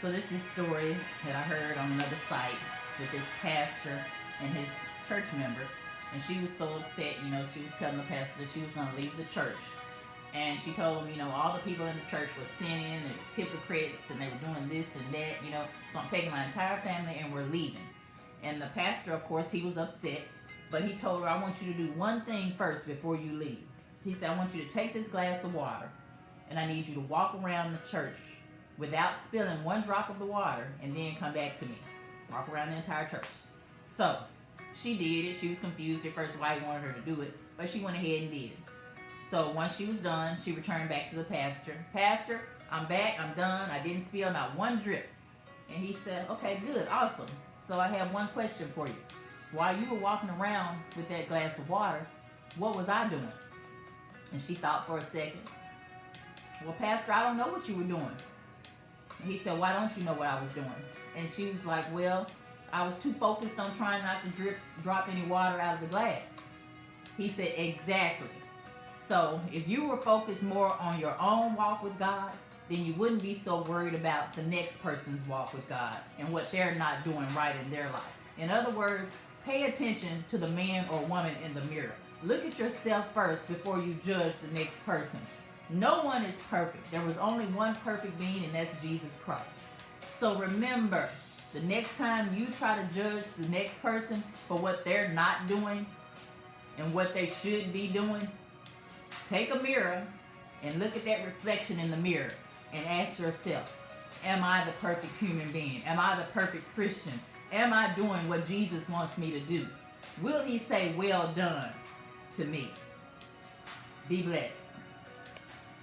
So there's this story that I heard on another site with this pastor and his church member, and she was so upset. She was telling the pastor that she was going to leave the church, and she told him, all the people in the church were sinning, they was hypocrites, and they were doing this and that. So I'm taking my entire family and we're leaving. And the pastor, of course, he was upset, but he told her, I want you to do one thing first before you leave. He said, I want you to take this glass of water, and I need you to walk around the church without spilling one drop of the water, and then come back to me. Walk around the entire church. So she did it. She was confused at first why he wanted her to do it, but she went ahead and did it. So once she was done, she returned back to the pastor. Pastor, I'm back. I'm done. I didn't spill not one drip. And he said, okay, good, awesome. So I have one question for you. While you were walking around with that glass of water, what was I doing? And she thought for a second. Well, Pastor, I don't know what you were doing. And he said, why don't you know what I was doing? And she was like, well, I was too focused on trying not to drop any water out of the glass. He said, exactly. So if you were focused more on your own walk with God, then you wouldn't be so worried about the next person's walk with God and what they're not doing right in their life. In other words, pay attention to the man or woman in the mirror. Look at yourself first before you judge the next person. No one is perfect. There was only one perfect being, and that's Jesus Christ. So remember, the next time you try to judge the next person for what they're not doing and what they should be doing, take a mirror and look at that reflection in the mirror and ask yourself, am I the perfect human being? Am I the perfect Christian? Am I doing what Jesus wants me to do? Will he say, well done to me? Be blessed.